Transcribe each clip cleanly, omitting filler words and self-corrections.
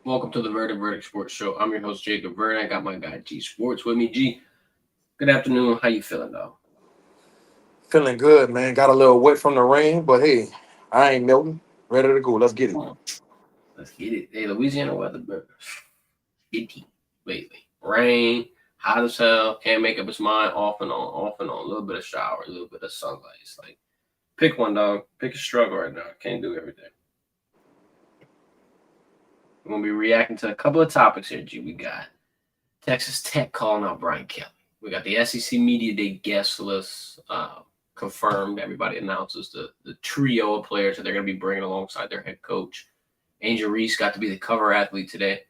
Welcome to the Verdin Verdict Sports Show. I'm your host, Jacob Verdin. I got my guy, G Sports, with me. G, good afternoon. How you feeling, dog? Feeling good, man. Got a little wet from the rain, but hey, I ain't melting. Ready to go. Let's get it. Come on, let's get it. Hey, Louisiana weather, bro. Itty lately. Rain, hot as hell. Can't make up its mind. Off and on, off and on. A little bit of shower, a little bit of sunlight. It's like, pick one, dog. Pick a struggle right now. Can't do everything. We're going to be reacting to a couple of topics here, G. We got Texas Tech calling out Brian Kelly. We got the SEC Media Day guest list confirmed. Everybody announces the trio of players that they're going to be bringing alongside their head coach. Angel Reese got to be the cover athlete today.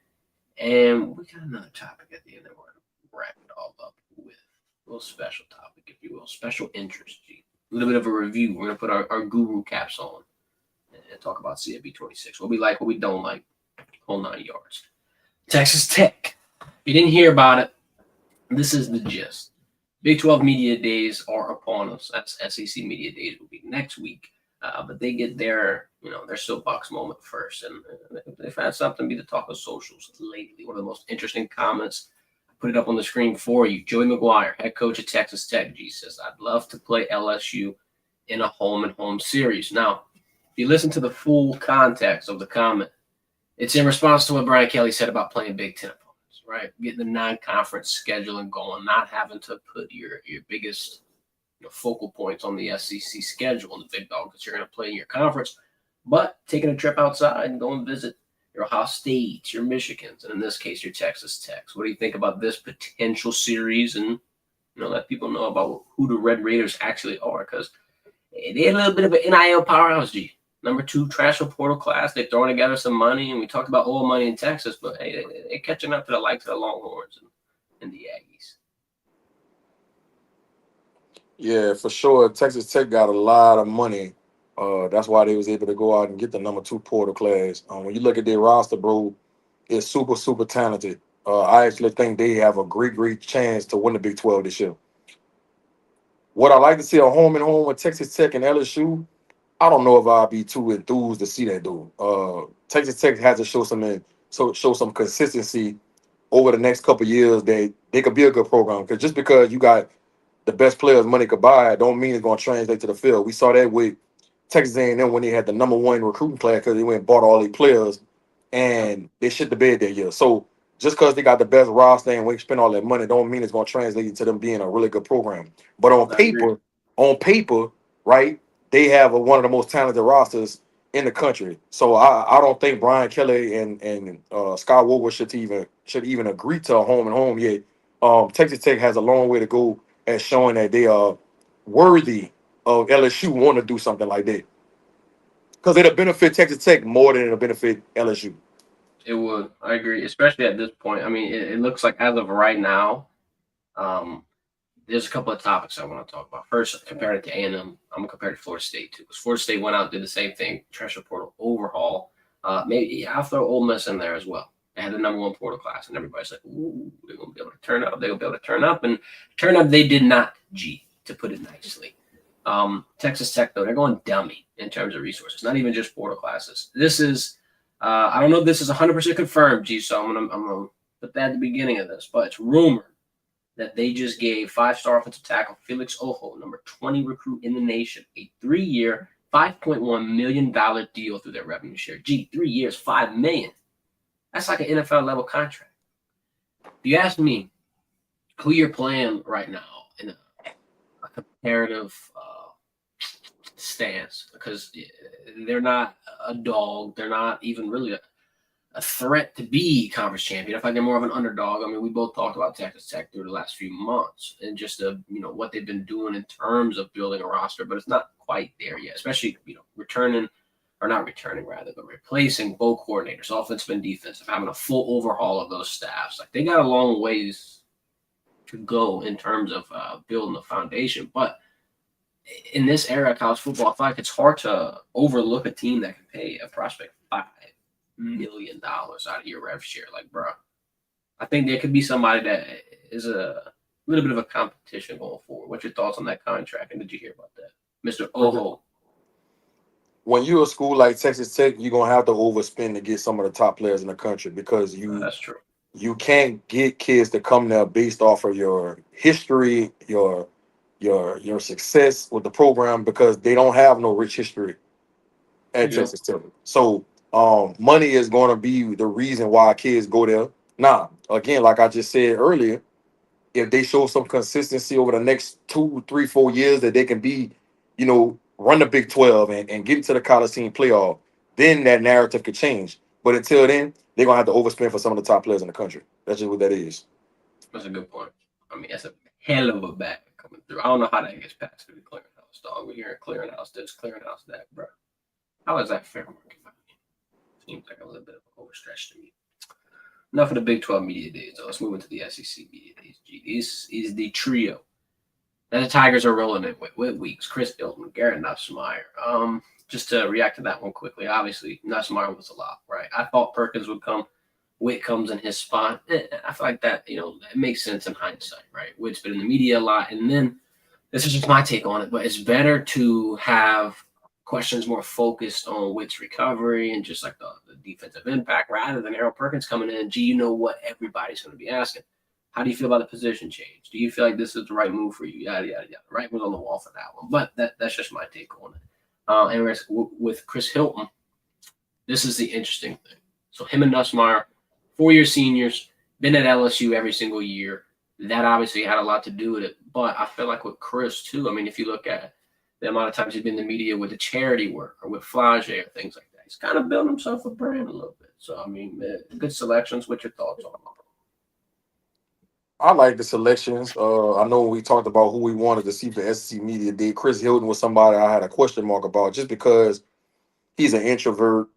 And we got another topic at the end that we're going to wrap it all up with. A little special topic, if you will. Special interest, G. A little bit of a review. We're going to put our guru caps on and talk about CFB 26. What we like, what we don't like. Whole 9 yards. Texas Tech. If you didn't hear about it, this is the gist. Big 12 Media Days are upon us. That's SEC Media Days will be next week. But they get their soapbox moment first. And they've had something be the talk of socials lately. One of the most interesting comments, I put it up on the screen for you. Joey McGuire, head coach at Texas Tech, G says, I'd love to play LSU in a home-and-home series. Now, if you listen to the full context of the comment, it's in response to what Brian Kelly said about playing Big Ten opponents, right? Getting the non-conference scheduling going, not having to put your biggest focal points on the SEC schedule and the big dog that you're going to play in your conference, but taking a trip outside and go and visit your Ohio States, your Michigans, and in this case, your Texas Techs. What do you think about this potential series? And let people know about who the Red Raiders actually are, because they're a little bit of an NIL powerhouse, G. Number 2 transfer portal class. They're throwing together some money, and we talked about oil money in Texas, but hey, they're catching up to the likes of the Longhorns and the Aggies. Yeah, for sure. Texas Tech got a lot of money. That's why they was able to go out and get the number 2 portal class. When you look at their roster, bro, it's super, super talented. I actually think they have a great, great chance to win the Big 12 this year. What I like to see a home and home with Texas Tech and LSU, I don't know if I'll be too enthused to see that dude. Texas Tech has to show some consistency over the next couple of years that they could be a good program. Because just because you got the best players money could buy, don't mean it's going to translate to the field. We saw that with Texas A&M when they had the number 1 recruiting class because they went and bought all these players and they shit the bed that year. So just because they got the best roster and we spend all that money, don't mean it's going to translate into them being a really good program. But I agree. on paper, right? They have one of the most talented rosters in the country. So I don't think Brian Kelly and Scott Woodward should even agree to a home and home yet. Texas Tech has a long way to go at showing that they are worthy of LSU want to do something like that. Because it'll benefit Texas Tech more than it'll benefit LSU. It would. I agree, especially at this point. I mean, it looks like as of right now, um, there's a couple of topics I want to talk about. First, comparing it to A&M, I'm going to compare it to Florida State, too. Because Florida State went out and did the same thing, transfer portal overhaul. Maybe I'll throw Ole Miss in there as well. They had the number 1 portal class, and everybody's like, ooh, they're going to be able to turn up. They're going to be able to turn up. And turn up, they did not, G, to put it nicely. Texas Tech, though, they're going dummy in terms of resources, not even just portal classes. This is, I don't know if this is 100% confirmed, G, so I'm gonna put that at the beginning of this, but it's rumored that they just gave 5-star offensive tackle Felix Ojo, number 20 recruit in the nation, a 3-year, $5.1 million deal through their revenue share. Gee, 3 years, $5 million. That's like an NFL level contract. If you ask me who you're playing right now in a comparative stance, because they're not a dog, they're not even really a threat to be conference champion. I feel like they're more of an underdog. I mean, we both talked about Texas Tech through the last few months and just what they've been doing in terms of building a roster, but it's not quite there yet. Especially replacing both coordinators, offensive and defensive, having a full overhaul of those staffs. Like they got a long ways to go in terms of building the foundation, but in this era of college football, I feel like it's hard to overlook a team that can pay a prospect $5 million out of your rev share. Like, bro, I think there could be somebody that is a little bit of a competition going forward. What's your thoughts on that contract? And did you hear about that, Mr. Oho? when you're a school like Texas Tech, you're gonna have to overspend to get some of the top players in the country because That's true. you can't get kids to come there based off of your history, your success with the program because they don't have no rich history at Yeah. Texas Tech. So money is gonna be the reason why kids go there. Now, again, like I just said earlier, if they show some consistency over the next 2, 3, 4 years that they can be, run the Big 12 and get into the college team playoff, then that narrative could change. But until then, they're gonna have to overspend for some of the top players in the country. That's just what that is. That's a good point. I mean, that's a hell of a bag coming through. I don't know how that gets passed through the clearinghouse, dog. We're hearing clearinghouse this, clearinghouse that, bro. How is that fair market value? Seems like a little bit of an overstretch to me. Enough of the Big 12 media days, though. Let's move into the SEC media days. This is the trio that the Tigers are rolling in with Weeks, Chris Hilton, Garrett Nussmeier. Just to react to that one quickly, obviously, Nussmeier was a lot, right? I thought Perkins would come. Witt comes in his spot. I feel like that, it makes sense in hindsight, right? Witt's been in the media a lot. And then this is just my take on it, but it's better to have questions more focused on Witt's recovery and just like the defensive impact rather than Harold Perkins coming in. Gee, you know what everybody's going to be asking. How do you feel about the position change? Do you feel like this is the right move for you? Yada, yada, yada. Right was on the wall for that one. But that's just my take on it. And with Chris Hilton, this is the interesting thing. So him and Nussmeier, 4-year seniors, been at LSU every single year. That obviously had a lot to do with it. But I feel like with Chris, too, I mean, if you look at the amount of times he's been in the media with the charity work or with Flage or things like that, he's kind of built himself a brand a little bit. So, I mean, good selections. What's your thoughts on them? I like the selections. I know we talked about who we wanted to see for SEC Media Day. Chris Hilton was somebody I had a question mark about just because he's an introvert.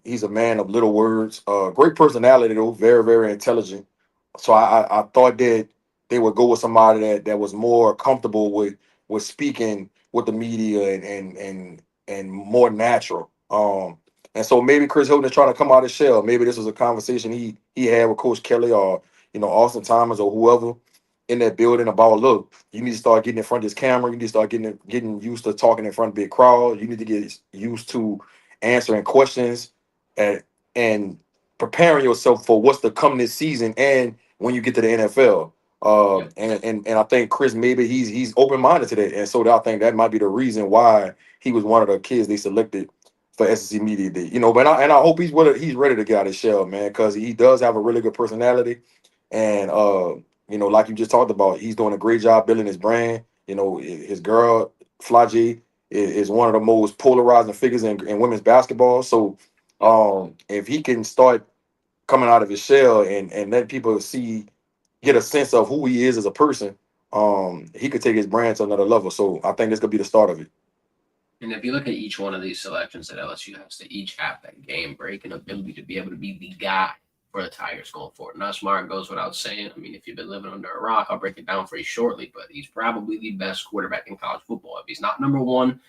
He's a man of little words. Great personality though, very, very intelligent. So I thought that they would go with somebody that was more comfortable with speaking with the media and more natural. And so maybe Chris Hilton is trying to come out of his shell. Maybe this was a conversation he had with Coach Kelly or Austin Thomas or whoever in that building about, look, you need to start getting in front of this camera. You need to start getting used to talking in front of big crowd. You need to get used to answering questions and preparing yourself for what's to come this season and when you get to the NFL. Yep. And I think Chris maybe he's open minded to that, and so I think that might be the reason why he was one of the kids they selected for SEC Media Day. But I hope he's ready to get out of his shell, man, because he does have a really good personality, and like you just talked about, he's doing a great job building his brand. His girl Flage is one of the most polarizing figures in women's basketball. So if he can start coming out of his shell and let people get a sense of who he is as a person, he could take his brand to another level. So I think this could be the start of it. And if you look at each one of these selections that LSU has, they each have that game breaking ability to be able to be the guy for the Tigers going forward. Nussmeier goes without saying. I mean, if you've been living under a rock, I'll break it down for you shortly, but he's probably the best quarterback in college football. If he's not number one,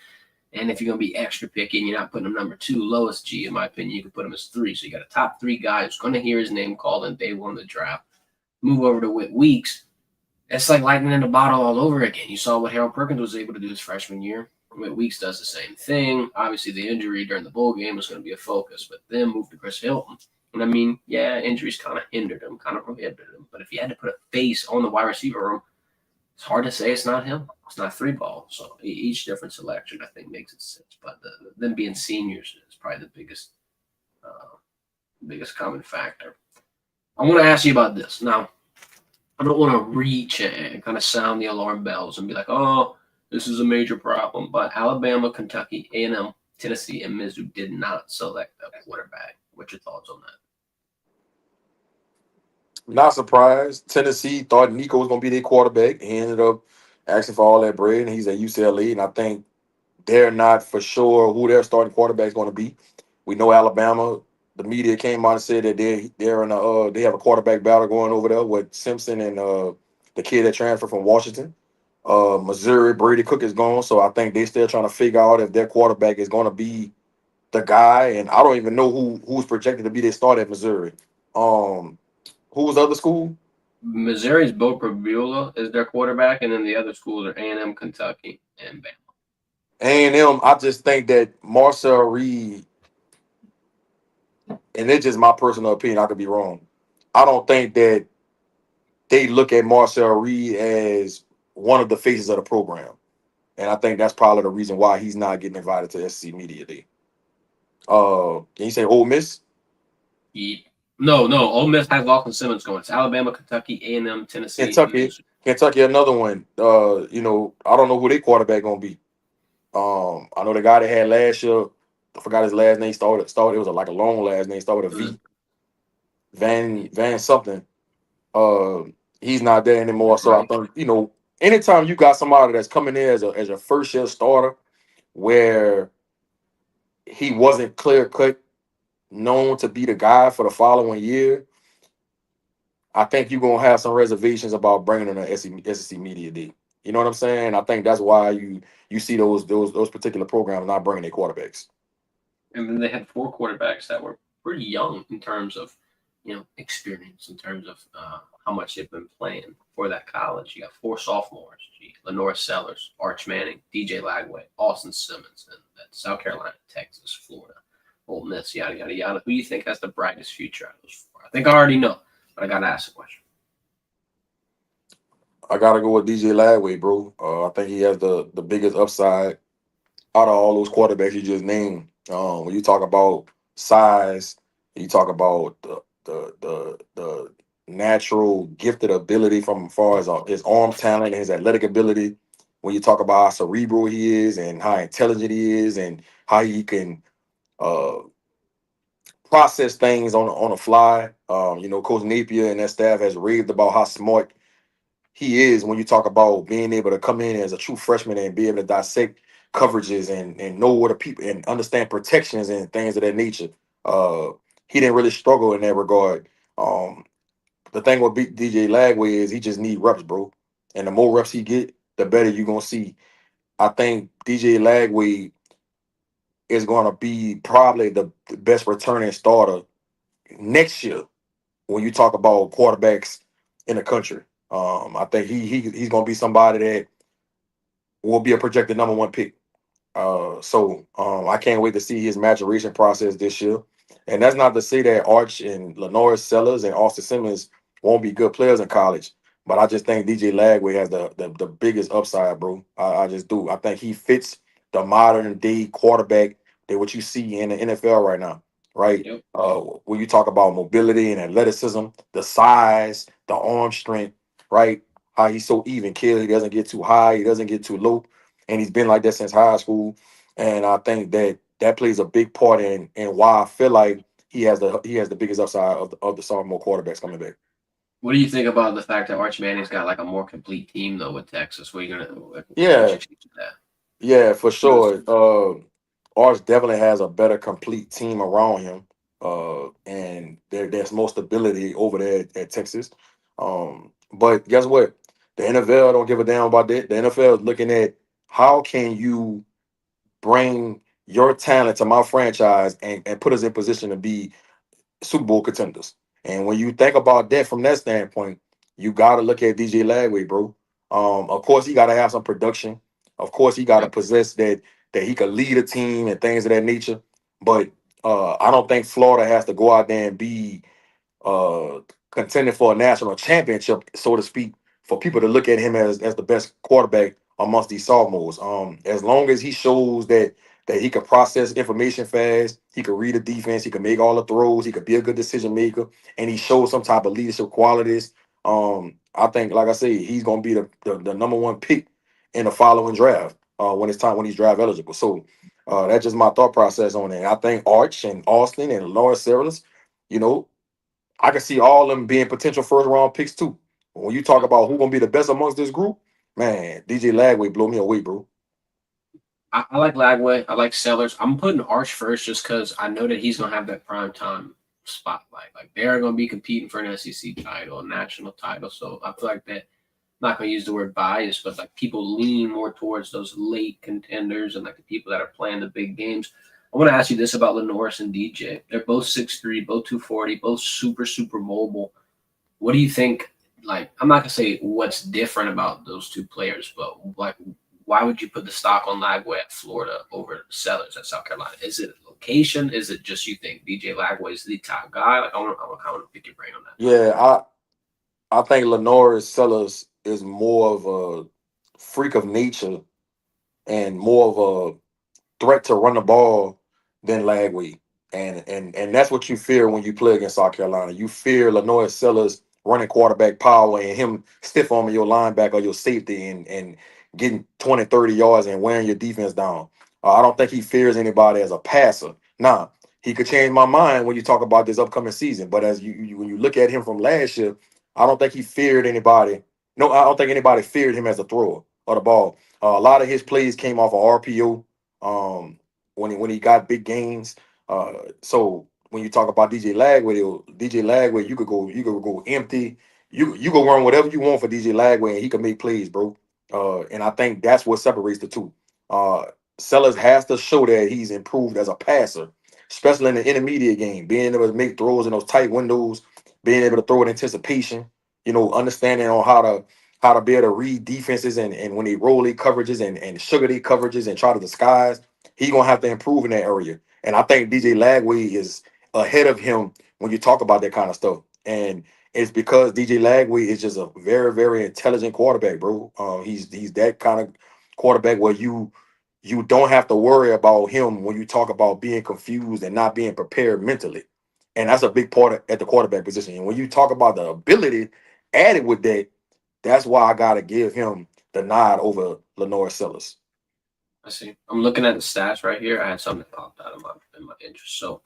and if you're going to be extra picky and you're not putting him number two, lowest G, in my opinion, you can put him as 3. So you got a top 3 guy who's going to hear his name called in day 1 of the draft. Move over to Whit Weeks. It's like lightning in the bottle all over again. You saw what Harold Perkins was able to do his freshman year. Whit Weeks does the same thing. Obviously, the injury during the bowl game was going to be a focus, but then move to Chris Hilton. And I mean, yeah, injuries kind of hindered him, kind of prohibited him. But if you had to put a face on the wide receiver room, it's hard to say it's not him. It's not 3 ball. So each different selection, I think, makes it sense. But them being seniors is probably the biggest common factor. I want to ask you about this. Now, I don't want to reach and kind of sound the alarm bells and be like, oh, this is a major problem. But Alabama, Kentucky, A&M, Tennessee, and Mizzou did not select a quarterback. What's your thoughts on that? Not surprised. Tennessee thought Nico was going to be their quarterback. He ended up asking for all that bread, and he's at UCLA. And I think they're not for sure who their starting quarterback is going to be. We know Alabama. The media came out and said that they're in they have a quarterback battle going over there with Simpson and the kid that transferred from Washington. Missouri, Brady Cook is gone, so I think they're still trying to figure out if their quarterback is going to be the guy. And I don't even know who's projected to be their starter at Missouri. Who was the other school? Missouri's Bo Prabula is their quarterback, and then the other schools are A&M, Kentucky, and Bama. A&M, I just think that Marcel Reed, and it's just my personal opinion, I could be wrong. I don't think that they look at Marcel Reed as one of the faces of the program. And I think that's probably the reason why he's not getting invited to SEC Media Day. Can you say Ole Miss? No. Ole Miss has Lachlan Simmons going. It's Alabama, Kentucky, A&M, Tennessee, Kentucky. Michigan. Kentucky, another one. I don't know who their quarterback gonna be. I know the guy they had last year. I forgot his last name. Started. It was like a long last name. Started with a V. Van something. Uh, he's not there anymore. So I Right. think anytime you got somebody that's coming in as a first year starter, where he wasn't clear cut known to be the guy for the following year, I think you're gonna have some reservations about bringing in an SEC Media Day. You know what I'm saying? I think that's why you see those particular programs not bringing their quarterbacks. And then they had 4 quarterbacks that were pretty young in terms of, experience, in terms of how much they've been playing for that college. You got 4 sophomores: Lenore Sellers, Arch Manning, DJ Lagway, Austin Simmons, and that's South Carolina, Texas, Florida, Ole Miss, yada yada yada. Who do you think has the brightest future out of those 4? I think I already know, but I gotta ask the question. I gotta go with DJ Lagway, bro. I think he has the biggest upside out of all those quarterbacks you just named. When you talk about size, you talk about the natural gifted ability from as far as his arm talent and his athletic ability. When you talk about how cerebral he is and how intelligent he is and how he can uh, process things on the fly. Coach Napier and that staff has raved about how smart he is when you talk about being able to come in as a true freshman and be able to dissect coverages and know what the people and understand protections and things of that nature. Uh, he didn't really struggle in that regard. The thing with DJ Lagway is he just need reps, bro. And the more reps he get, the better you're gonna see. I think DJ Lagway is gonna be probably the best returning starter next year when you talk about quarterbacks in the country. I think he's gonna be somebody that will be a projected number 1 pick. I can't wait to see his maturation process this year. And that's not to say that Arch and Lenore Sellers and Austin Simmons won't be good players in college. But I just think DJ Lagway has the biggest upside, bro. I just do. I think he fits the modern day quarterback that what you see in the NFL right now, right? Yep. When you talk about mobility and athleticism, the size, the arm strength, right? How he's so even killed. He doesn't get too high. He doesn't get too low, and he's been like that since high school. And I think that plays a big part in why I feel like he has the biggest upside of the sophomore quarterbacks coming back. What do you think about the fact that Arch Manning's got like a more complete team though with Texas? What are you gonna? What's Yeah, your take on that? yeah, for Yes. sure. Ours definitely has a better complete team around him. And there's more stability over there at Texas. But guess what? The NFL don't give a damn about that. The NFL is looking at how can you bring your talent to my franchise and put us in position to be Super Bowl contenders. And when you think about that from that standpoint, you got to look at DJ Lagway, bro. Of course, he got to have some production. Of course, he got to Yep. possess that he could lead a team and things of that nature. But I don't think Florida has to go out there and be uh contending for a national championship, so to speak, for people to look at him as the best quarterback amongst these sophomores. As long as he shows that he could process information fast, he could read the defense, he could make all the throws, he could be a good decision maker, and he shows some type of leadership qualities. I think, like I say, he's gonna be the number 1 pick in the following draft when he's draft eligible. So that's just my thought process on it. I think Arch and Austin and Lawrence Severus, you know, I can see all of them being potential first round picks too. When you talk Yep. about who's gonna be the best amongst this group, man, DJ Lagway blow me away, bro. I like Lagway. I like Sellers. I'm putting Arch first just because I know that he's gonna have that prime time spotlight. Like they're gonna be competing for an SEC title, a national title. So I feel like that. I'm not gonna use the word bias, but like people lean more towards those late contenders and like the people that are playing the big games. I want to ask you this about Lenoris and DJ. They're both 6'3", both 240, both super mobile. What do you think? Like, I'm not gonna say what's different about those two players, but like, why would you put the stock on Lagway at Florida over Sellers at South Carolina? Is it location? Is it just you think DJ Lagway is the top guy? Like I want to pick your brain on that. Yeah, I think Lenore Sellers is more of a freak of nature and more of a threat to run the ball than Lagway. And that's what you fear when you play against South Carolina. You fear Lenore Sellers running quarterback power and him stiff arming your linebacker or your safety and getting 20, 30 yards and wearing your defense down. I don't think he fears anybody as a passer. Now, he could change my mind when you talk about this upcoming season. But as when you look at him from last year, I don't think he feared anybody. No, I don't think anybody feared him as a thrower of the ball. A lot of his plays came off of RPO. When he got big gains. So when you talk about DJ Lagway, you could go empty. You go run whatever you want for DJ Lagway, and he can make plays, bro. And I think that's what separates the two. Sellers has to show that he's improved as a passer, especially in the intermediate game, being able to make throws in those tight windows, being able to throw in anticipation. Understanding on how to be able to read defenses and when they roll their coverages and sugar their coverages and try to disguise, he's gonna have to improve in that area. And I think DJ Lagway is ahead of him when you talk about that kind of stuff. And it's because DJ Lagway is just a very, very intelligent quarterback, bro. He's that kind of quarterback where you don't have to worry about him when you talk about being confused and not being prepared mentally. And that's a big part at the quarterback position. And when you talk about the ability added with that, that's why I gotta give him the nod over Lenore Sellers. I see. I'm looking at the stats right here. I had something that popped out of my interest. So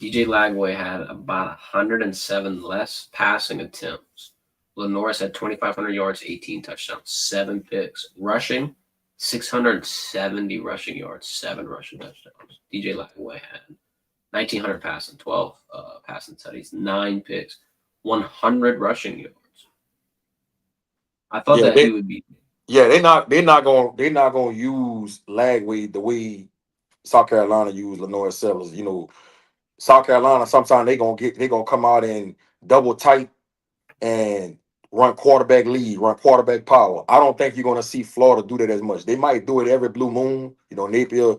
DJ Lagway had about 107 less passing attempts. Lenore's had 2,500 yards, 18 touchdowns, 7 picks. Rushing, 670 rushing yards, 7 rushing touchdowns. DJ Lagway had 1,900 passing, 12 passing tutties, 9 picks, 100 rushing yards. I thought that he would be. Yeah, they're not gonna use Lagway the way South Carolina used Lenore Sellers. South Carolina sometimes they gonna come out in double tight and run quarterback lead, run quarterback power. I don't think you're gonna see Florida do that as much. They might do it every blue moon. Napier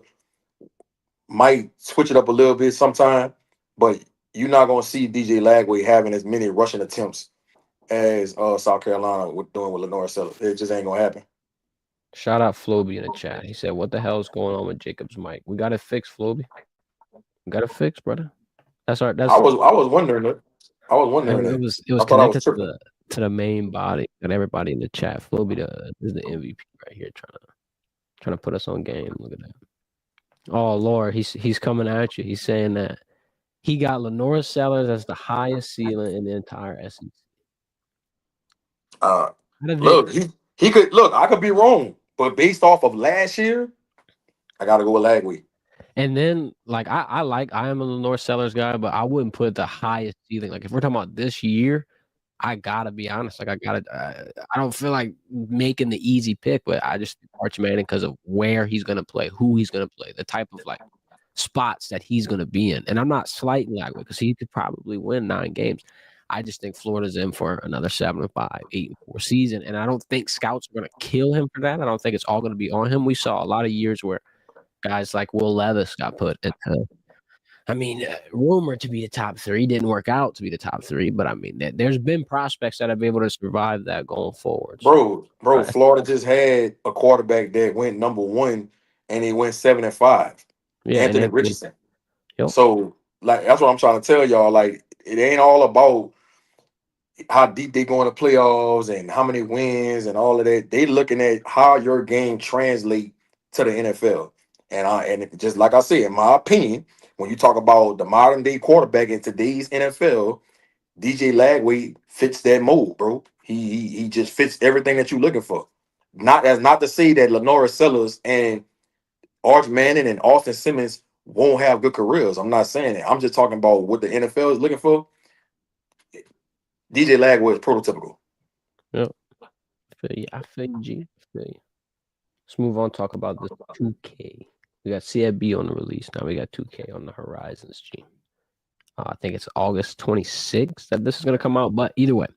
might switch it up a little bit sometime, but you're not gonna see DJ Lagway having as many rushing attempts as South Carolina doing with Lenore Sellers. It just ain't gonna happen. Shout out Floby in the chat. He said, "What the hell is going on with Jacob's mic? We got it fixed, Floby. We got it fixed, brother. That's our. That's. I was wondering it. I was wondering it that. was connected to the main body and everybody in the chat. Floby is the MVP right here, trying to put us on game. Look at that. Oh Lord, he's coming at you. He's saying that he got Lenore Sellers as the highest ceiling in the entire SEC. Look, he could look. I could be wrong, but based off of last year, I got to go with Lagway. And then, I am a Lenore Sellers guy, but I wouldn't put the highest ceiling. Like if we're talking about this year, I gotta be honest. I don't feel like making the easy pick, but I just Arch Manning because of where he's gonna play, who he's gonna play, the type of spots that he's gonna be in. And I'm not slighting Lagway because he could probably win 9 games. I just think Florida's in for another 7-5, 8-4 season, and I don't think scouts are gonna kill him for that. I don't think it's all gonna be on him. We saw a lot of years where guys like Will Levis got put into. Rumored to be the top 3, didn't work out to be the top 3, but there's been prospects that have been able to survive that going forward. Bro, Florida just had a quarterback that went number 1 and he went 7-5. Yeah, Anthony Richardson. Yep. So that's what I'm trying to tell y'all. It ain't all about how deep they go in the playoffs and how many wins and all of that. They looking at how your game translate to the NFL. And just like I said, in my opinion, when you talk about the modern day quarterback in today's NFL, DJ Lagway fits that mold, bro. He just fits everything that you're looking for. Not to say that Lenore Sellers and Arch Manning and Austin Simmons won't have good careers. I'm not saying that. I'm just talking about what the NFL is looking for. DJ Lagway is prototypical. Yep. I feel you, G. Let's move on. Talk about the 2K. We got CFB on the release. Now we got 2K on the horizons, G. I think it's August 26th that this is going to come out. But either way,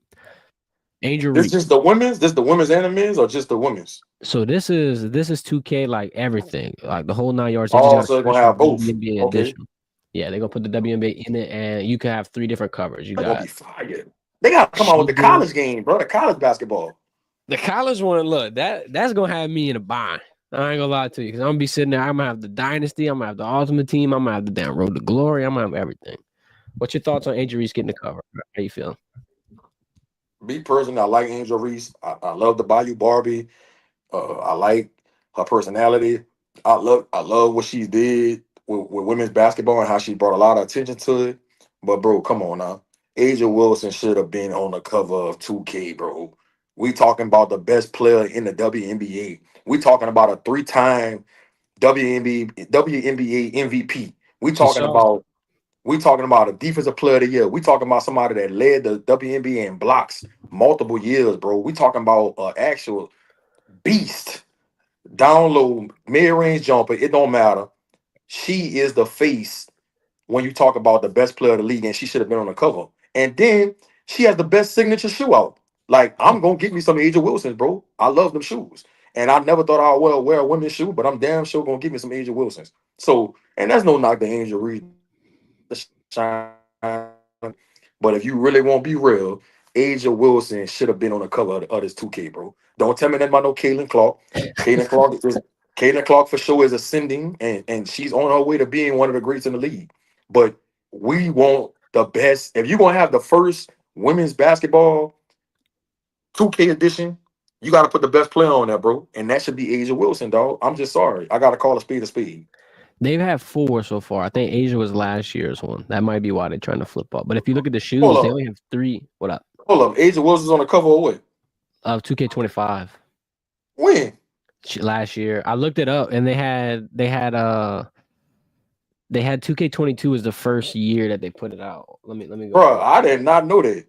Angel This Reese. just the women's? This the women's and the men's, or just the women's? So this is 2K like everything, like the whole 9 yards. They just Oh, got a so they're gonna special have both. WNBA Okay, edition. Yeah, they're gonna put the WNBA in it, and you can have 3 different covers. You they're gonna got be fire. They gotta come out with the She-Wolf. college game, bro. The college basketball. The college one, look, that's gonna have me in a bind. I ain't gonna lie to you, because I'm gonna be sitting there. I'm gonna have the dynasty. I'm gonna have the ultimate team. I'm gonna have the damn road to glory. I'm gonna have everything. What's your thoughts on Angel Reese getting the cover? How you feel? Me personally, I like Angel Reese. I love the Bayou Barbie. I like her personality. I love what she did with women's basketball and how she brought a lot of attention to it. But bro, come on now. Asia Wilson should have been on the cover of 2K, bro. We talking about the best player in the WNBA. We talking about a 3-time WNBA MVP. We She talking saw. about we talking about a defensive player of the year. We talking about somebody that led the WNBA in blocks multiple years, bro. We talking about an actual beast. Down low, mid-range jumper, it don't matter. She is the face when you talk about the best player of the league, and she should have been on the cover. And then she has the best signature shoe out. Like, I'm gonna get me some Angel Wilsons, bro. I love them shoes. And I never thought I would wear a women's shoe, but I'm damn sure gonna get me some Angel Wilsons. So, and that's no knock to Angel Reese. Shine. But if you really want to be real, Angel Wilson should have been on the cover of this 2K, bro. Don't tell me nothing about no Caitlin Clark. Caitlin Clark for sure is ascending, and she's on her way to being one of the greats in the league. But we want the best. If you're gonna have the first women's basketball 2K edition, you got to put the best player on there, bro. And that should be Angel Wilson, dog. I'm just sorry. I gotta call a speed a speed. They've had 4 so far. I think Asia was last year's one. That might be why they're trying to flip up. But if you look at the Hold shoes, they up. only have 3. What up? Hold up. Angel Wilson's on the cover of what? Of 2K25. When? Last year, I looked it up, and they had 2K22 was the first year that they put it out. Let me go. Bro, I did not know that.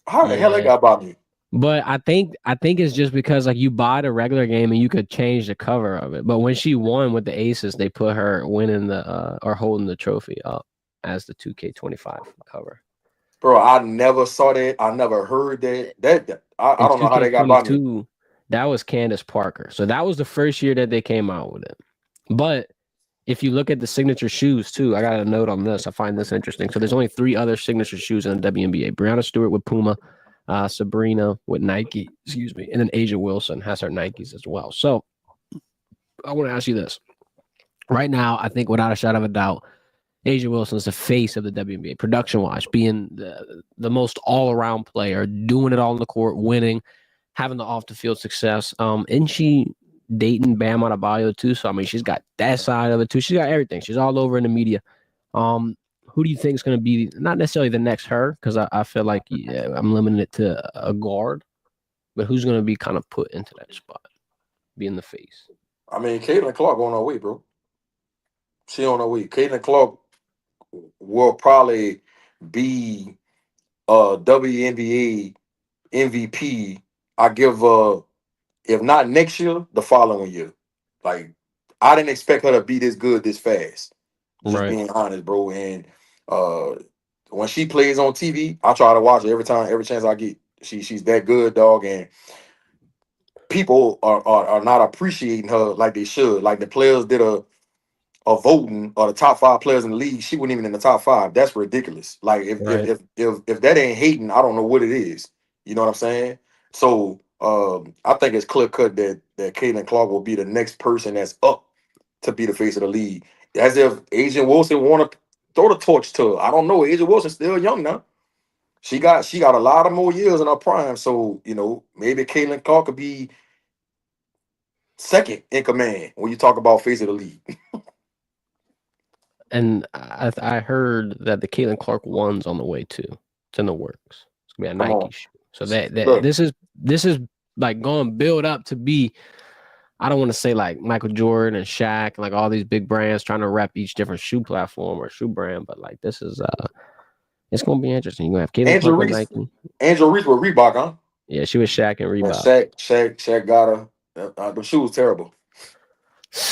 How the hell they Yeah. got by me? But I think it's just because like you buy the regular game and you could change the cover of it. But when she won with the Aces, they put her winning the or holding the trophy up as the 2K25 cover. Bro, I never saw that. I never heard that. I don't know how they got by me. 2K22, that was Candace Parker. So that was the first year that they came out with it. But if you look at the signature shoes too, I got a note on this. I find this interesting. So there's only 3 other signature shoes in the WNBA. Breanna Stewart with Puma, Sabrina with Nike, and then Asia Wilson has her Nikes as well. So I want to ask you this. Right now, I think without a shadow of a doubt, Asia Wilson is the face of the WNBA, production-wise, being the most all-around player, doing it all on the court, winning, having the off-the-field success. Isn't she dating Bam Adebayo too? So, I mean, she's got that side of it too. She's got everything. She's all over in the media. Who do you think is going to be not necessarily the next her? Because I feel like I'm limiting it to a guard, but who's going to be kind of put into that spot, being the face? I mean, Caitlin Clark on her way, bro. She on her way. Caitlin Clark will probably be WNBA MVP. I give if not next year, the following year. Like, I didn't expect her to be this good this fast. Just Right. being honest, bro. And when she plays on TV, I try to watch it every chance I get. She's that good, dog, and people are not appreciating her like they should. Like the players did a voting or the top 5 players in the league, she wasn't even in the top 5. That's ridiculous. Like Right. if that ain't hating, I don't know what it is. You know what I'm saying? So I think it's clear cut that Caitlin Clark will be the next person that's up to be the face of the league. As if Asia Wilson want to throw the torch to her. I don't know. Asia Wilson's still young now. She got a lot of more years in her prime. So, maybe Caitlin Clark could be second in command when you talk about face of the league. And I heard that the Caitlin Clark one's on the way too. It's in the works. It's gonna be a Nike shoe. So that Look. this is like going to build up to be. I don't want to say like Michael Jordan and Shaq and like all these big brands trying to rep each different shoe platform or shoe brand, but like this is it's gonna be interesting. You're gonna have Caitlin Clark with Nike. Angel Reese with Reebok, huh? Yeah, she was Shaq and Reebok. Shaq got her. The shoe was terrible.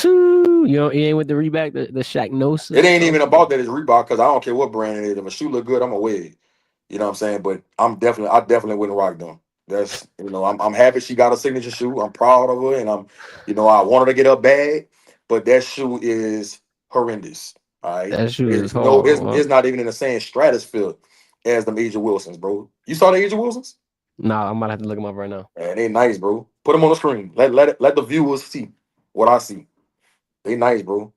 You ain't with the Reebok, the Shaq Gnosis. It ain't even about that it's Reebok because I don't care what brand it is. If a shoe look good, I'm gonna wear it. You know what I'm saying? But I definitely wouldn't rock them. That's I'm happy she got a signature shoe. I'm proud of her, and I wanted to get her bag, but that shoe is horrendous. All right, That shoe is it's horrible. not even in the same stratosphere as the Angel Wilsons, bro. You saw the Angel Wilsons? Nah, I might have to look them up right now. Man, they nice, bro. Put them on the screen. Let the viewers see what I see. They nice, bro.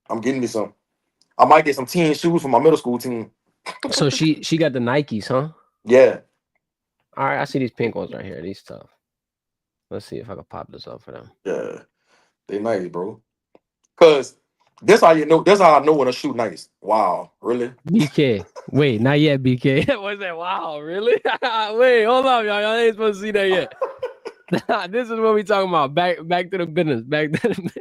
I'm getting me some. I might get some teen shoes for my middle school team. So she got the Nikes, huh? Yeah, All right, I see these pink ones right here. These tough. Let's see if I can pop this up for them. yeah, they nice, bro. Cause this how you know. This how I know when a shoe nice. Wow, really? BK. Wait, not yet, BK. What's that? Wow, really? Wait, hold up, y'all. Y'all ain't supposed to see that yet. This is what we talking about. Back to the business. Back to the business.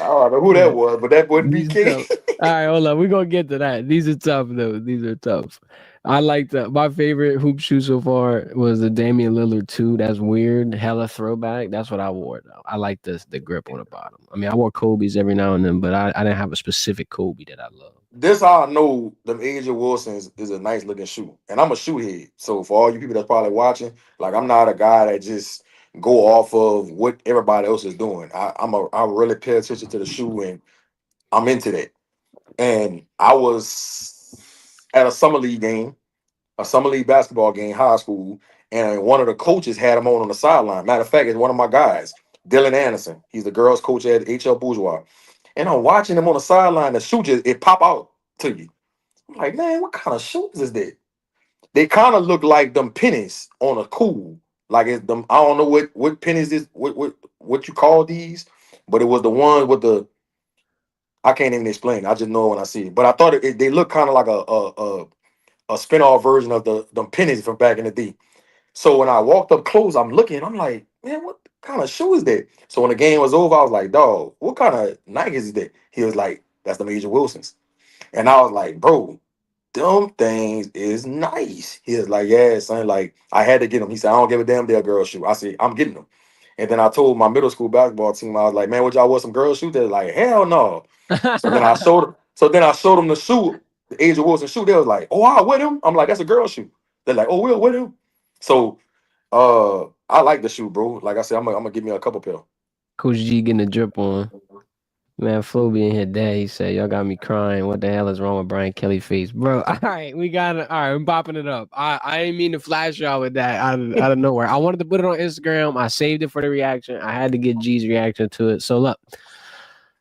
I don't know who that was, but that wasn't These BK. tough. All right, hold on. We're gonna get to that. These are tough though. These are tough. I like my favorite hoop shoe so far was the Damian Lillard 2. That's weird. Hella throwback. That's what I wore though. I like the grip on the bottom. I mean, I wore Kobe's every now and then, but I didn't have a specific Kobe that I love. This how I know them Angel Wilsons is a nice looking shoe, and I'm a shoe head. So for all you people that's probably watching, like I'm not a guy that just go off of what everybody else is doing. I really pay attention to the shoe, and I'm into that. And I was at a summer league game, a summer league basketball game, high school, and one of the coaches had him on the sideline. Matter of fact, it's one of my guys, Dylan Anderson. He's the girls' coach at HL Bourgeois. And I'm watching him on the sideline. The shoe just it pop out to you. I'm like, man, what kind of shoes is that? They kind of look like them pennies on a cool. Like it's them. I don't know what pennies is. What you call these? But it was the one with the. I can't even explain. I just know when I see it. But I thought they look kind of like a spin-off version of them pennies from back in the day. So when I walked up close, I'm looking. I'm like, man, what kind of shoe is that? So when the game was over, I was like, dog, what kind of Nikes is that? He was like, that's the Major Wilsons. And I was like, bro, them things is nice. He was like, yeah, son. Like, I had to get them. He said, I don't give a damn they're a girl shoe. I said, I'm getting them. And then I told my middle school basketball team, I was like, man, would y'all wear some girl shoes? They're like, hell no. So then I showed them the shoe, the Angel Wilson shoe. They was like, oh, I'll wear them. I'm like, that's a girl shoe. They're like, oh, we'll wear them. So I like the shoe, bro. Like I said, I'm gonna give me a couple pair. Coach G getting the drip on. Man, Flo be in here dead. He said, y'all got me crying. What the hell is wrong with Brian Kelly face? Bro, all right, we got it. All right, I'm popping it up. I didn't mean to flash y'all with that out of nowhere. I wanted to put it on Instagram. I saved it for the reaction. I had to get G's reaction to it. So look,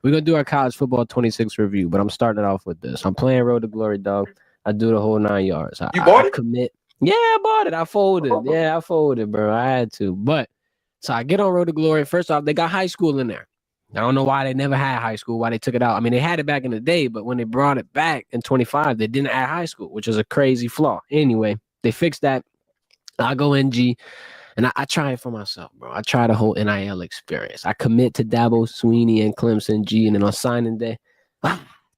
we're going to do our college football 26 review, but I'm starting it off with this. I'm playing Road to Glory, dog. I do the whole 9 yards. You bought I it? commit. Yeah, I bought it. I folded. Yeah, I folded, bro. I had to. But so I get on Road to Glory. First off, they got high school in there. I don't know why they never had high school, why they took it out. I mean, they had it back in the day, but when they brought it back in 25, they didn't add high school, which is a crazy flaw. Anyway, they fixed that. I go NG, and I try it for myself, bro. I try the whole NIL experience. I commit to Dabo Sweeney and Clemson G, and then on signing day,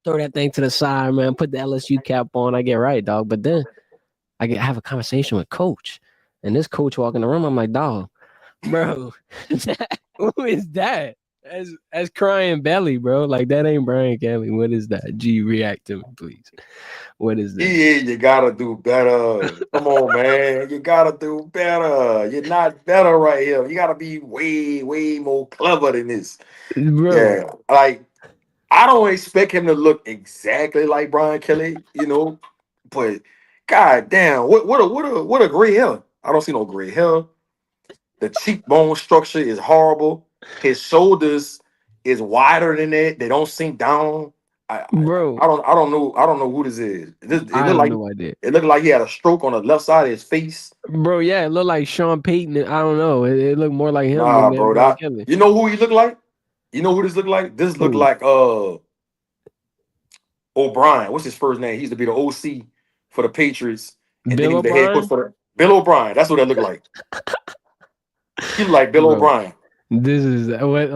throw that thing to the side, man, put the LSU cap on. I get right, dog. But then I have a conversation with coach, and this coach walk in the room. I'm like, dog, bro, who is that? As crying belly, bro. Like that ain't Brian Kelly. What is that? G, react to me, please. What is this? Yeah, you gotta do better. Come on, man. You gotta do better. You're not better right here. You gotta be way, way more clever than this. Bro. Yeah, like I don't expect him to look exactly like Brian Kelly, but god damn, what a gray hair. I don't see no gray hair. The cheekbone structure is horrible. His shoulders is wider than that. They don't sink down. Bro, I don't know who this is. I have no idea. It looked like he had a stroke on the left side of his face. Bro, yeah, it looked like Sean Payton. I don't know. It looked more like him Nah, than bro. Brian Kelly. You know who he looked like? You know who this looked like? This looked like O'Brien. What's his first name? He used to be the OC for the Patriots. And then he was the head coach for Bill O'Brien. That's what that looked like. He looked like Bill O'Brien. This is what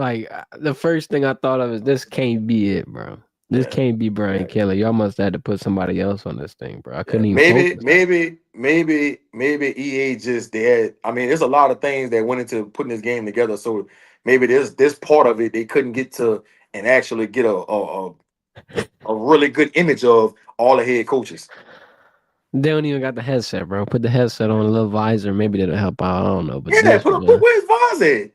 the first thing I thought of is this can't be it, bro. This can't be Brian Kelly. Y'all must have had to put somebody else on this thing, bro. I couldn't even maybe EA just they had. I mean, there's a lot of things that went into putting this game together. So maybe this part of it they couldn't get to and actually get a really good image of all the head coaches. They don't even got the headset, bro. Put the headset on a little visor. Maybe that'll help out. I don't know. But Yeah, this one, man, where's Vaz at?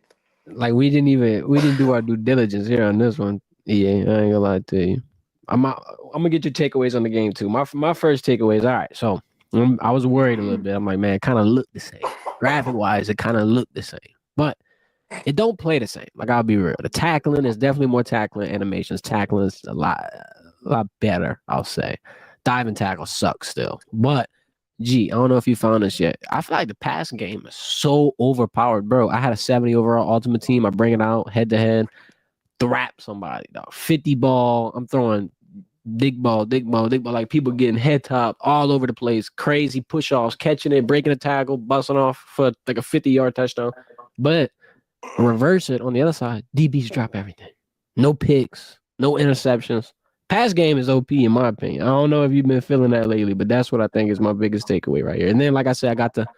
like we didn't do our due diligence here on this one. Yeah, I ain't gonna lie to you. I'm gonna get your takeaways on the game too. My first takeaways. All right, so I was worried a little bit. I'm like, man, it kind of looked the same. Graphic wise, it kind of looked the same, but it don't play the same. Like I'll be real. The tackling is definitely more tackling animations. Tackling is a lot better. I'll say. Diving tackle sucks still, but gee, I don't know if you found this yet. I feel like the passing game is so overpowered, bro. I had a 70 overall ultimate team. I bring it out head to head, thrap somebody, dog. 50 ball. I'm throwing dig ball, dig ball, dig ball. Like people getting head top all over the place. Crazy push offs, catching it, breaking a tackle, busting off for like a 50-yard touchdown. But reverse it on the other side, DBs drop everything. No picks, no interceptions. Pass game is OP in my opinion. I don't know if you've been feeling that lately, but that's what I think is my biggest takeaway right here. And then, like I said, I got to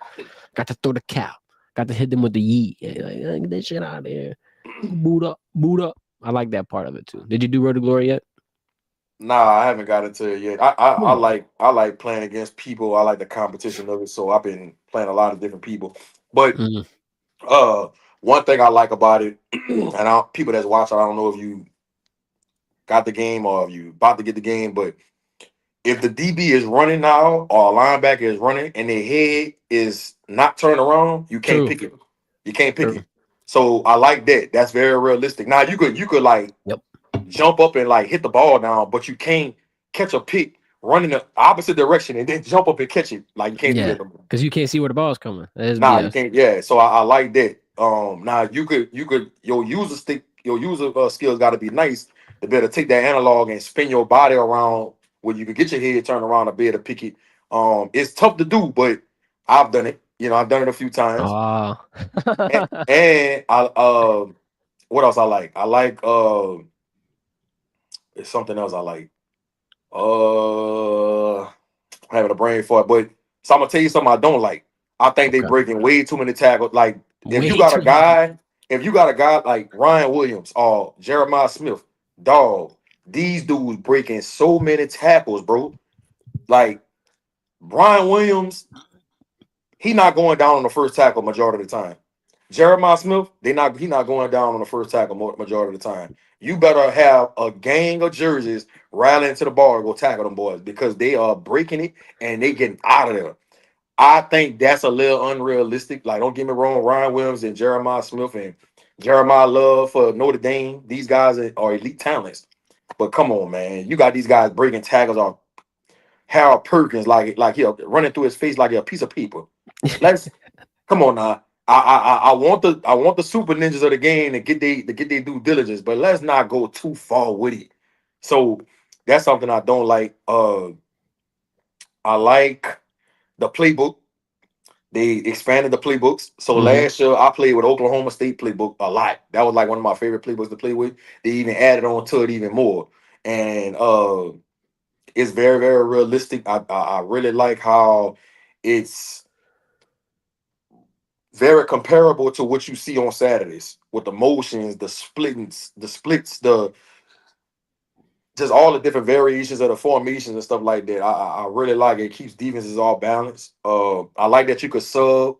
throw the cow, got to hit them with the yeet. Like, get that shit out of there. Boot up, boot up. I like that part of it too. Did you do Road to Glory yet? Nah, I haven't got into it yet. I like playing against people. I like the competition of it. So I've been playing a lot of different people. But Mm-hmm. one thing I like about it, and people that's watching, I don't know if you got the game or if you about to get the game, but if the DB is running now or a linebacker is running and their head is not turned around, you can't True. pick it. You can't pick True. it. So I like that. That's very realistic. Now you could like Yep. jump up and like hit the ball down, but you can't catch a pick running the opposite direction and then jump up and catch it. Like you can't do Yeah, that no more. because you can't see where the ball's coming. That's Nah, you BS. can't. Yeah, so I like that. Now your user skills got to be nice to be able to take that analog and spin your body around where you can get your head turned around to be able to pick it. It's tough to do, but I've done it. I've done it a few times. Oh. And I what else I like? I like it's something else I like. I'm having a brain fart, but so I'm gonna tell you something I don't like. I think they Okay. breaking way too many tackles. Like if you Way got a too many. guy, if you got a guy like Ryan Williams or Jeremiah Smith, dog, these dudes breaking so many tackles, bro. Like Ryan Williams, he not going down on the first tackle majority of the time. Jeremiah Smith, he not going down on the first tackle majority of the time. You better have a gang of jerseys rallying to the ball and go tackle them boys because they are breaking it and they getting out of there. I think that's a little unrealistic. Like, don't get me wrong, Ryan Williams and Jeremiah Smith and Jeremiah Love for Notre Dame, these guys are elite talents. But come on, man, you got these guys breaking tackles off Harold Perkins like he running through his face like a piece of paper. Let's come on now. I want the super ninjas of the game to get their due diligence, but let's not go too far with it. So that's something I don't like. I like the playbook. They expanded the playbooks. So Mm-hmm. last year I played with Oklahoma State playbook a lot. That was like one of my favorite playbooks to play with. They even added on to it even more. And it's very, very realistic. I really like how it's very comparable to what you see on Saturdays with the motions, the splits, the just all the different variations of the formations and stuff like that. I really like it. It keeps defenses all balanced. I like that you could sub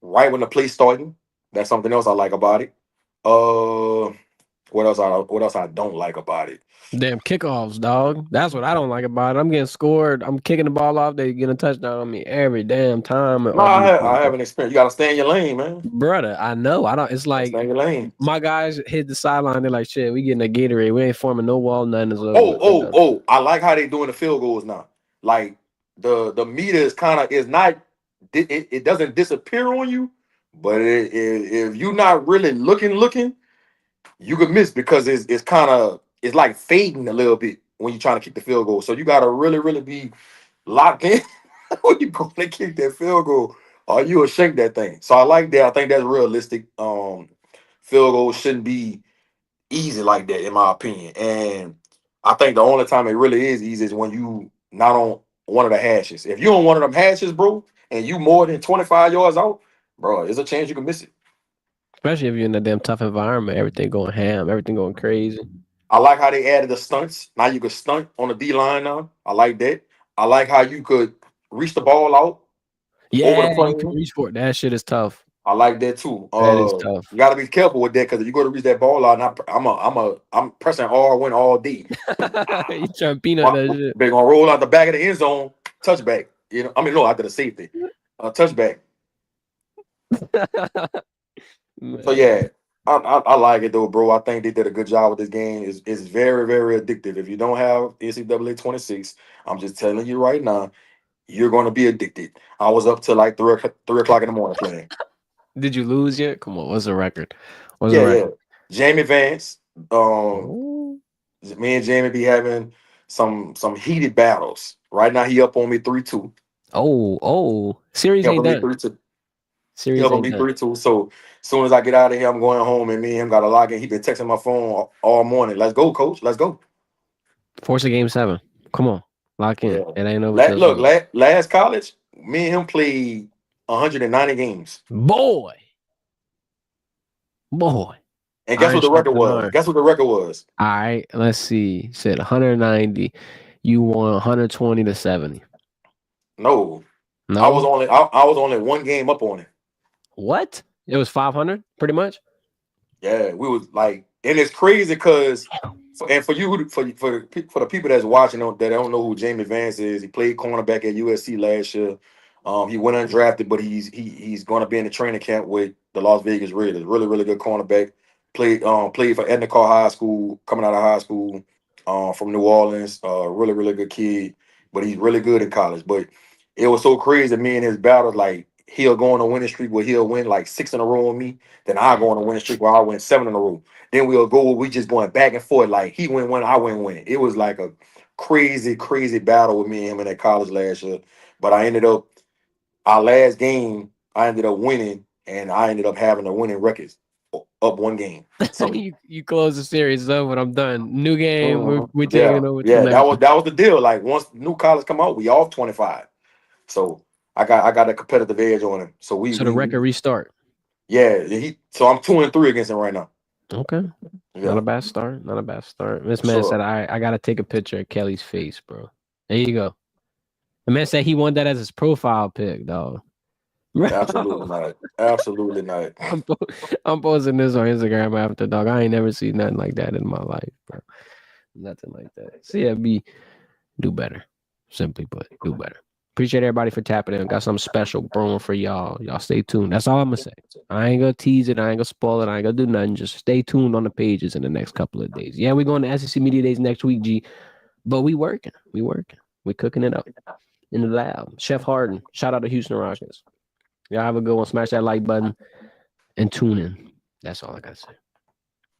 right when the play's starting. That's something else I like about it. Uh, what else I don't like about it? Damn kickoffs, dog. That's what I don't like about it. I'm getting scored. I'm kicking the ball off. They get a touchdown on me every damn time. No, I have an experience. You gotta stay in your lane, man. Brother, I know. I don't. It's You gotta like stay in your lane. my guys hit the sideline. They're like, "Shit, we getting a Gatorade. We ain't forming no wall. Nothing is over. We're done." Oh! I like how they doing the field goals now. Like the meter is kind of is not it doesn't disappear on you, but if you're not really looking, you could miss because it's kind of it's like fading a little bit when you're trying to kick the field goal. So you gotta really be locked in when you're going to kick that field goal, or you will shank that thing. So I like that. I think that's realistic. Field goals shouldn't be easy like that, in my opinion. And I think the only time it really is easy is when you not on one of the hashes. If you on one of them hashes, bro, and you more than 25 yards out, bro, there's a chance you can miss it. Especially if you're in a damn tough environment. Everything going ham. Everything going crazy. I like how they added the stunts. Now you can stunt on the D line now. I like that. I like how you could reach the ball out over the Yeah, you can plane. reach for it. That shit is tough. I like that too. That is tough. You got to be careful with that because if you go to reach that ball out, and I'm pressing R1 all D. You trying to peanut that shit. They're gonna roll out the back of the end zone, touchback. You know, I mean, no, after the safety, touchback. So yeah, I like it though, bro. I think they did a good job with this game. It's very very addictive. If you don't have NCAA 26, I'm just telling you right now, you're gonna be addicted. I was up till like 3 o'clock in the morning playing. Did you lose yet? Come on, what's the record? What's the Yeah, yeah. record? Jamie Vance, Ooh. me and Jamie be having some heated battles. Right now, he up on me 3-2. Oh, He series up ain't on me done. 3-2. He Series up on ain't me done. 3-2. So as soon as I get out of here, I'm going home, and me and him got to log in. He been texting my phone all morning. Let's go, coach. Let's go. Force a game 7. Come on, lock in. Yeah. It ain't over till Look, Sunday. last college, me and him played 190 games. Boy. And guess Iron what the record sharpened was? iron. Guess what the record was? All right, let's see. Said 190. You won 120 to 70. No. I was No? only I was only one game up on it. What? It was 500, pretty much. Yeah, we was like, and it's crazy because, and for you, for the people that's watching that don't know who Jamie Vance is, he played cornerback at USC last year. He went undrafted, but he's going to be in the training camp with the Las Vegas Raiders. Really, really good cornerback. Played for Edna Carr High School, coming out of high school, from New Orleans. Really, really good kid, but he's really good in college. But it was so crazy. Me and his battles, like he'll go on a winning streak where he'll win like 6 in a row on me. Then I go on a winning streak where I win 7 in a row. Then we'll go, we just going back and forth. Like he win one, I win one. It was like a crazy, crazy battle with me and him in that college last year. But I ended up, our last game, I ended up winning, and I ended up having a winning record, up one game. So you close the series up when I'm done. New game, we're yeah, taking over till yeah, next. that was the deal. Like once new college come out, we off 25. So I got a competitive edge on him. So So the record restart. yeah, so I'm 2-3 against him right now. Okay. Yeah. Not a bad start. Not a bad start. This man Sure. said, I got to take a picture of Kelly's face, bro. There you go. The man said he wanted that as his profile pic, dog. Absolutely not. Absolutely not. I'm posting this on Instagram after, dog. I ain't never seen nothing like that in my life, bro. Nothing like that. CFB, do better. Simply put, do better. Appreciate everybody for tapping in. Got something special brewing for y'all. Y'all stay tuned. That's all I'm gonna say. I ain't gonna tease it. I ain't gonna spoil it. I ain't gonna do nothing. Just stay tuned on the pages in the next couple of days. Yeah, we're going to SEC Media Days next week, G. But we working. We cooking it up in the lab. Chef Harden. Shout out to Houston Rockets. Y'all have a good one. Smash that like button and tune in. That's all I gotta say.